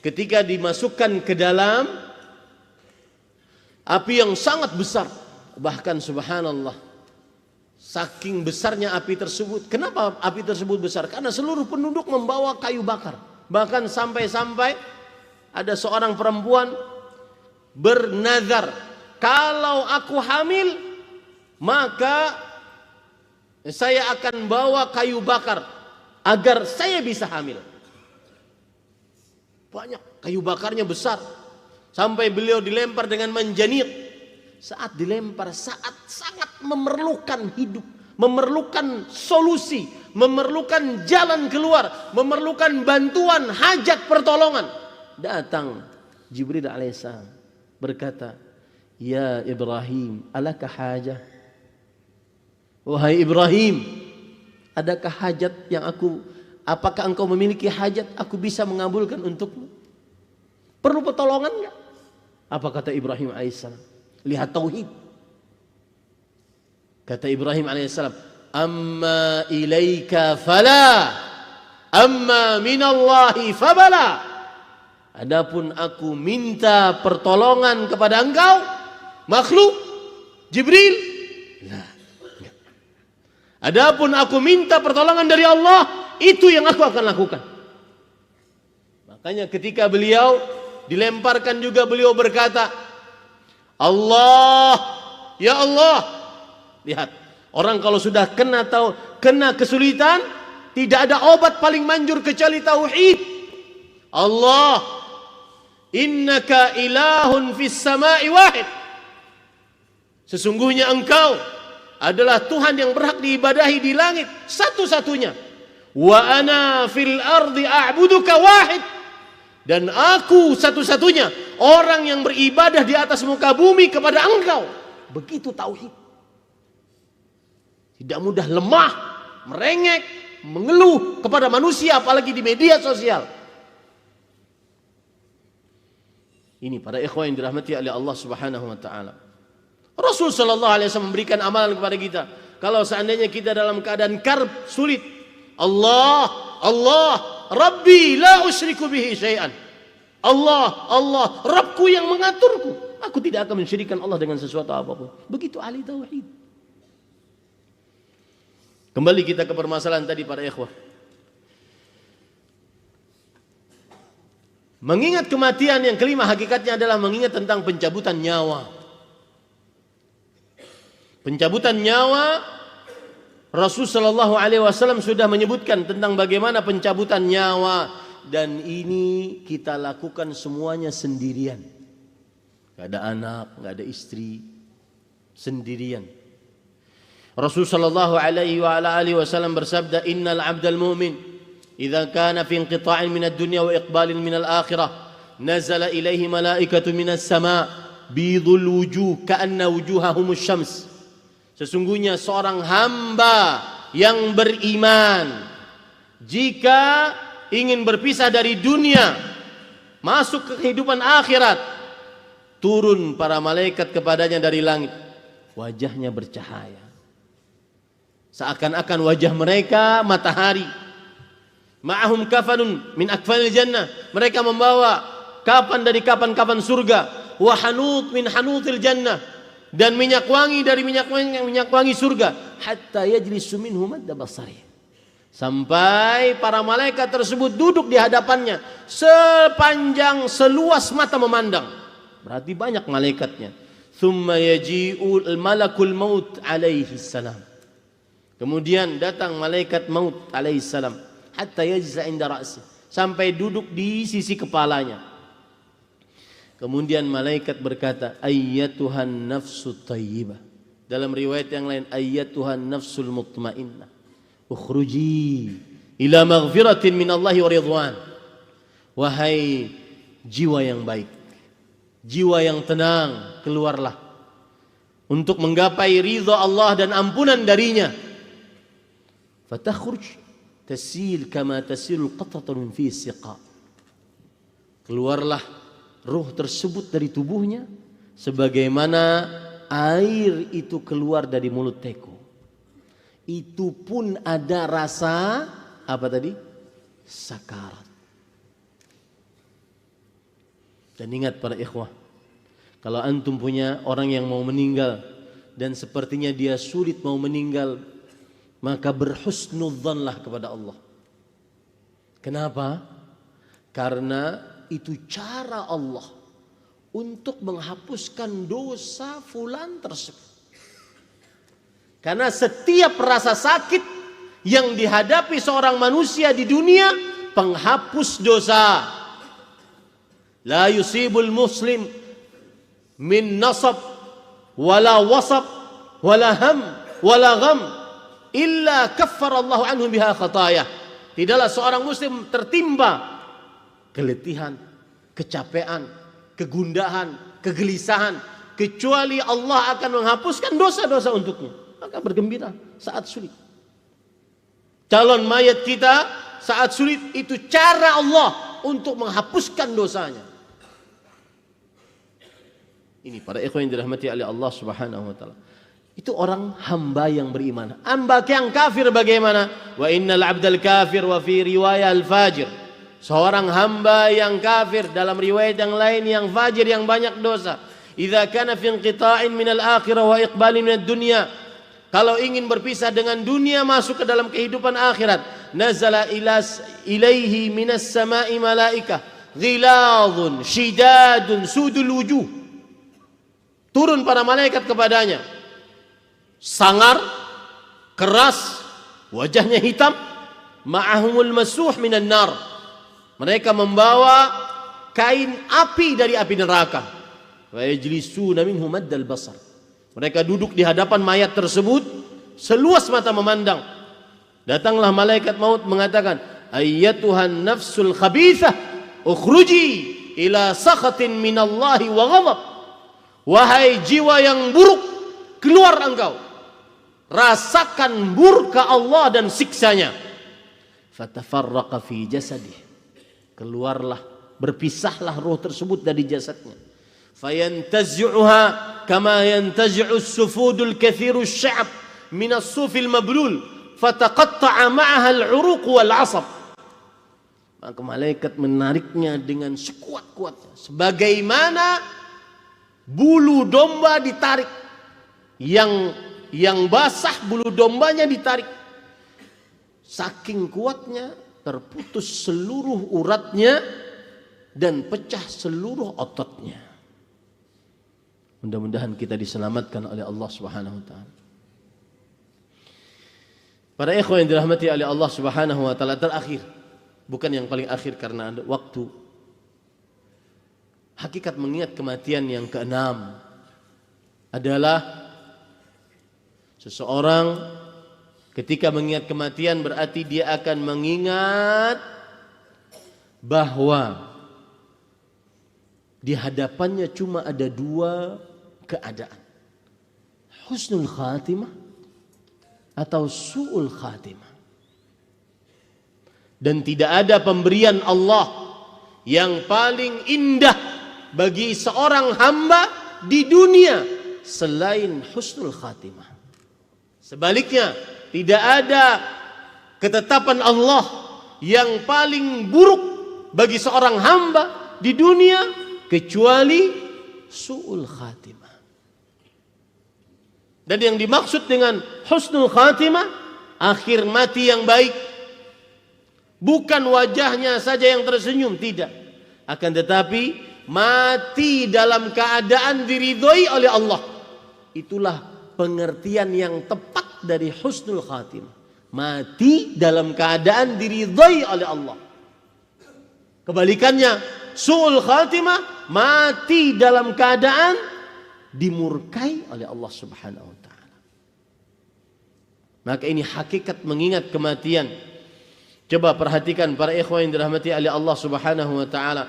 ketika dimasukkan ke dalam api yang sangat besar, bahkan subhanallah, saking besarnya api tersebut. Kenapa api tersebut besar? Karena seluruh penduduk membawa kayu bakar. Bahkan sampai-sampai ada seorang perempuan bernazar, kalau aku hamil maka saya akan bawa kayu bakar agar saya bisa hamil. Banyak, kayu bakarnya besar, sampai beliau dilempar dengan manjanir. Saat dilempar, saat sangat memerlukan hidup, memerlukan solusi, memerlukan jalan keluar, memerlukan bantuan, hajat pertolongan, datang Jibril alaihissalam berkata, ya Ibrahim, alaka hajah? Wahai Ibrahim, adakah hajat yang apakah engkau memiliki hajat aku bisa mengabulkan untukmu? Perlu pertolongan enggak? Apa kata Ibrahim alaihissalam? Lihat tauhid. Kata Ibrahim alaihissalam, amma ilaika fala, amma minallahi fabala. Adapun aku minta pertolongan kepada engkau, makhluk Jibril, lah. Adapun aku minta pertolongan dari Allah, itu yang aku akan lakukan. Makanya ketika beliau dilemparkan juga beliau berkata, Allah, ya Allah. Lihat, orang kalau sudah kena kesulitan, tidak ada obat paling manjur kecuali tauhid. Allah, innaka ilahun fis sama'i wahid. Sesungguhnya engkau adalah Tuhan yang berhak diibadahi di langit satu-satunya. Wa ana fil ardi a'buduka wahid. Dan aku satu-satunya orang yang beribadah di atas muka bumi kepada engkau. Begitu tauhid. Tidak mudah lemah, merengek, mengeluh kepada manusia, apalagi di media sosial. Ini para ikhwan yang dirahmati oleh Allah Subhanahu wa taala. Rasul sallallahu alaihi wasallam memberikan amalan kepada kita. Kalau seandainya kita dalam keadaan karb, sulit, Allah, Rabbi la usyriku bihi syai'an. Allah, Rabbku yang mengaturku. Aku tidak akan mensyirikkan Allah dengan sesuatu apapun. Begitu ahli tauhid. Kembali kita ke permasalahan tadi para ikhwah. Mengingat kematian yang kelima hakikatnya adalah mengingat tentang pencabutan nyawa. Pencabutan nyawa, Rasul sallallahu alaihi wasallam sudah menyebutkan tentang bagaimana pencabutan nyawa dan ini kita lakukan semuanya sendirian. Gak ada anak, gak ada istri, sendirian. Rasul sallallahu alaihi wa ala alihi wasallam bersabda, "Innal 'abdal mu'min idza kana fi inqita'in min ad-dunya wa iqbalin min al-akhirah, nazala ilaihi malaikatu minas sama' bidul wujuh ka'anna wujuhahumus syams." Sesungguhnya seorang hamba yang beriman jika ingin berpisah dari dunia masuk ke kehidupan akhirat, turun para malaikat kepadanya dari langit, wajahnya bercahaya seakan-akan wajah mereka matahari. Ma'ahum kafanun min akfanil jannah, mereka membawa kapan dari kapan-kapan surga. Wa hanut min hanutil jannah, dan minyak wangi dari minyak wangi surga. Hatta yajlisu minhu madda basari, sampai para malaikat tersebut duduk di hadapannya sepanjang seluas mata memandang. Berarti banyak malaikatnya. Thumma yaji'ul malakul maut alaihi salam, kemudian datang malaikat maut alaihi salam. Hatta yajza inda ra'si, sampai duduk di sisi kepalanya. Kemudian malaikat berkata, ayyatuhan nafsu tayyibah. Dalam riwayat yang lain, ayyatuhan nafsul mutmainnah, ukhruji ila maghfiratin minallahi wa ridwan. Wahai jiwa yang baik, jiwa yang tenang, keluarlah untuk menggapai ridha Allah dan ampunan darinya. Fatakhruj tasil kama tasilul qatratu min fi siqa. Keluarlah ruh tersebut dari tubuhnya sebagaimana air itu keluar dari mulut teko. Itu pun ada rasa apa tadi? Sakarat. Dan ingat para ikhwah, kalau antum punya orang yang mau meninggal dan sepertinya dia sulit mau meninggal, maka berhusnudzanlah kepada Allah. Kenapa? Karena itu cara Allah untuk menghapuskan dosa fulan tersebut. Karena setiap rasa sakit yang dihadapi seorang manusia di dunia, penghapus dosa. La yusibul muslim min nasab wala wasab wala ham wala gham illa kaffara Allah anhu biha khatayah. Tidaklah seorang muslim tertimpa keletihan, kecapean, kegundahan, kegelisahan, kecuali Allah akan menghapuskan dosa-dosa untuknya. Maka bergembira saat sulit. Calon mayat kita saat sulit, itu cara Allah untuk menghapuskan dosanya. Ini para ikhwan yang dirahmati oleh Allah Subhanahu wa taala. Itu orang hamba yang beriman. Hamba yang kafir bagaimana? Wa innal 'abdal kafir wa fi riwayah al-fajir. Seorang hamba yang kafir, dalam riwayat yang lain yang fajir, yang banyak dosa. Idza kana fi inqita'in min al-akhirah wa iqbalin min ad-dunya. Kalau ingin berpisah dengan dunia masuk ke dalam kehidupan akhirat, nazala ilaihi minas sama'i malaikah ghiladun shidadun sudul wujuh. Turun para malaikat kepadanya, sangar, keras, wajahnya hitam, ma'ahumul masuh minan nar. Mereka membawa kain api dari api neraka. Wa yajlisuna minhu maddal basar. Mereka duduk di hadapan mayat tersebut seluas mata memandang. Datanglah malaikat maut mengatakan, ayyatuhan nafsul khabithah ukhruji ila sakhatin minallahi wa ghadab. Wahai jiwa yang buruk, keluar engkau, rasakan murka Allah dan siksanya. Fatafarraqa fi jasadih, keluarlah, berpisahlah roh tersebut dari jasadnya. Fayantazi'uha kama yantazi'u as-sufudul kathiru asy-sya'b min as-sufil mablul fataqatta'a ma'aha al-'uruq wal 'asab. Maka malaikat menariknya dengan sekuat-kuatnya, sebagaimana bulu domba ditarik, yang basah bulu dombanya ditarik, saking kuatnya terputus seluruh uratnya dan pecah seluruh ototnya. Mudah-mudahan kita diselamatkan oleh Allah Subhanahu wa taala. Para ikhwan yang dirahmati oleh Allah Subhanahu wa taala, terakhir bukan yang paling akhir karena ada waktu. Hakikat mengingat kematian yang keenam adalah seseorang ketika mengingat kematian berarti dia akan mengingat bahwa di hadapannya cuma ada dua keadaan. Husnul khatimah atau su'ul khatimah. Dan tidak ada pemberian Allah yang paling indah bagi seorang hamba di dunia selain husnul khatimah. Sebaliknya, tidak ada ketetapan Allah yang paling buruk bagi seorang hamba di dunia kecuali su'ul khatimah. Dan yang dimaksud dengan husnul khatimah, akhir mati yang baik. Bukan wajahnya saja yang tersenyum, tidak. Akan tetapi mati dalam keadaan diridhoi oleh Allah. Itulah pengertian yang tepat dari husnul khatimah. Mati dalam keadaan diridhoi oleh Allah. Kebalikannya, su'ul khatimah, mati dalam keadaan dimurkai oleh Allah Subhanahu wa taala. Maka ini hakikat mengingat kematian. Coba perhatikan para ikhwan yang dirahmati oleh Allah Subhanahu wa taala.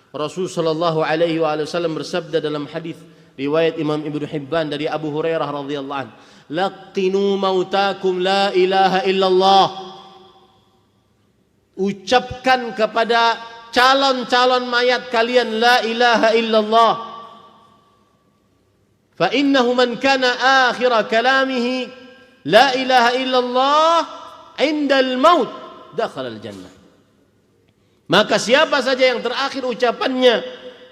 Rasul sallallahu alaihi wasallam bersabda dalam hadis riwayat Imam Ibnu Hibban dari Abu Hurairah radhiyallahu anhu, "Laqinu mautakum la ilaha illallah." Ucapkan kepada calon-calon mayat kalian la ilaha illallah. Fa innahu man kana akhir kalamihi la ilaha illallah 'inda al-maut dakhala al-jannah. Maka siapa saja yang terakhir ucapannya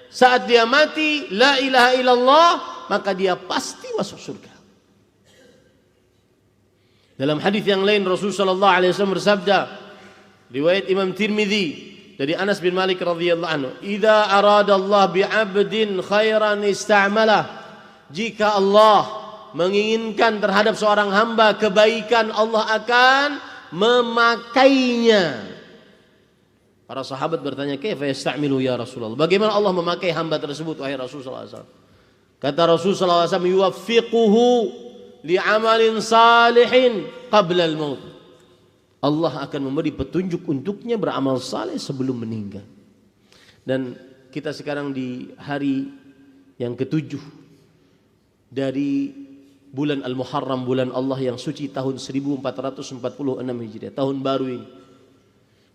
saat dia mati la ilaha illallah, maka dia pasti masuk surga. Dalam hadis yang lain Rasulullah sallallahu alaihi wasallam bersabda, riwayat Imam Tirmidzi dari Anas bin Malik radhiyallahu anhu, "Idza arada Allah bi'abdin khairan ista'malah." Jika Allah menginginkan terhadap seorang hamba kebaikan, Allah akan memakainya. Para sahabat bertanya, "Kaifa yasta'milu ya Rasulullah?" Bagaimana Allah memakai hamba tersebut wahai Rasul sallallahu alaihi wasallam? Kata Rasul sallallahu alaihi wasallam, "Yuwaffiquhu li'amalin salihin qabla al-maut." Allah akan memberi petunjuk untuknya beramal saleh sebelum meninggal. Dan kita sekarang di hari yang ketujuh dari bulan Al-Muharram, bulan Allah yang suci tahun 1446 Hijriah, tahun baru ini.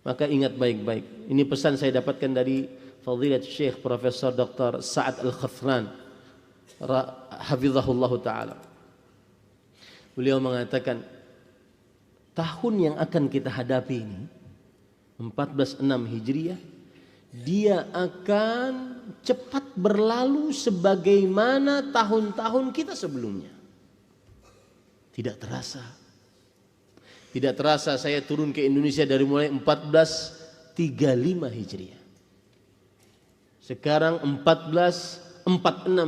Maka ingat baik-baik. Ini pesan saya dapatkan dari Fadilat Syekh Profesor Dr. Sa'ad Al-Khathran hafizahullah ta'ala. Beliau mengatakan tahun yang akan kita hadapi ini 1406 Hijriah, dia akan cepat berlalu sebagaimana tahun-tahun kita sebelumnya. Tidak terasa. Tidak terasa saya turun ke Indonesia dari mulai 1435 Hijriah. Sekarang 1446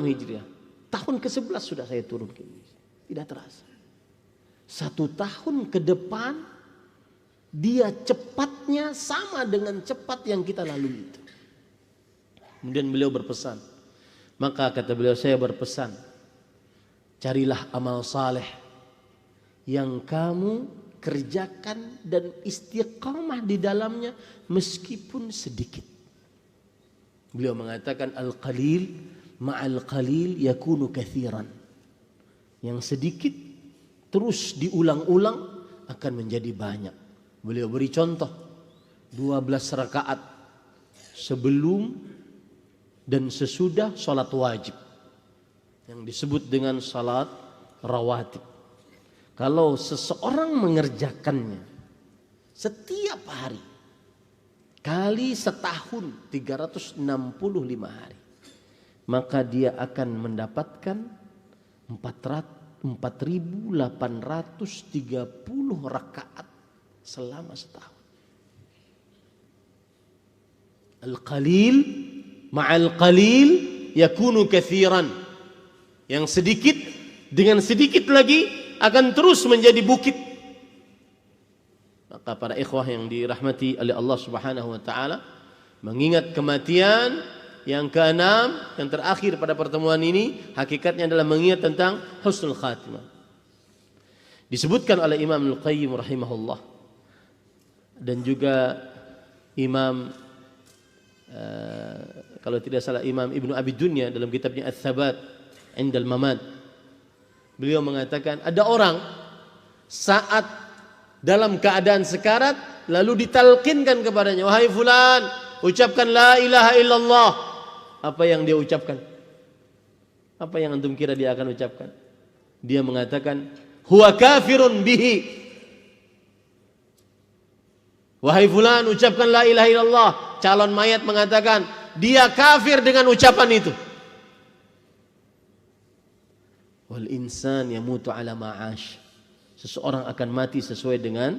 Hijriah. Tahun ke-11 sudah saya turun ke Indonesia. Tidak terasa. 1 tahun ke depan dia cepatnya sama dengan cepat yang kita lalui itu. Kemudian beliau berpesan. Maka kata beliau, saya berpesan, carilah amal saleh yang kamu kerjakan dan istiqamah di dalamnya meskipun sedikit. Beliau mengatakan al-qalil ma'al qalil yakunu kathiran. Yang sedikit terus diulang-ulang akan menjadi banyak. Beliau beri contoh 12 rakaat sebelum dan sesudah salat wajib yang disebut dengan salat rawatib. Kalau seseorang mengerjakannya setiap hari kali setahun 365 hari, maka dia akan mendapatkan 4.830 rakaat selama setahun. Al-qalil ma'al qalil yakunu kathiran. Yang sedikit dengan sedikit lagi akan terus menjadi bukit. Maka para ikhwah yang dirahmati oleh Allah Subhanahu wa taala, mengingat kematian yang keenam, yang terakhir pada pertemuan ini, hakikatnya adalah mengingat tentang husnul khatimah. Disebutkan oleh Imam Al-Qayyim rahimahullah dan juga Imam kalau tidak salah Imam Ibnu Abi Dunya dalam kitabnya Ats-Tsabat Indal Mamad. Beliau mengatakan ada orang saat dalam keadaan sekarat lalu ditalkinkan kepadanya, wahai fulan, ucapkan la ilaha illallah. Apa yang dia ucapkan? Apa yang antum kira dia akan ucapkan? Dia mengatakan, huwa kafirun bihi. Wahai fulan, ucapkan la ilaha illallah. Calon mayat mengatakan, dia kafir dengan ucapan itu. Wal insan yamutu ala ma'ash. Seseorang akan mati sesuai dengan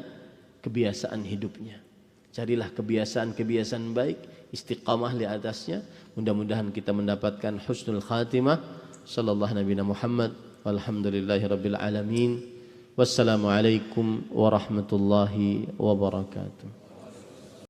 kebiasaan hidupnya. Carilah kebiasaan-kebiasaan baik, istiqamah di atasnya. Mudah-mudahan kita mendapatkan husnul khatimah. Sallallahu nabiyana Muhammad walhamdulillahi rabbil alamin. Wassalamualaikum warahmatullahi wabarakatuh.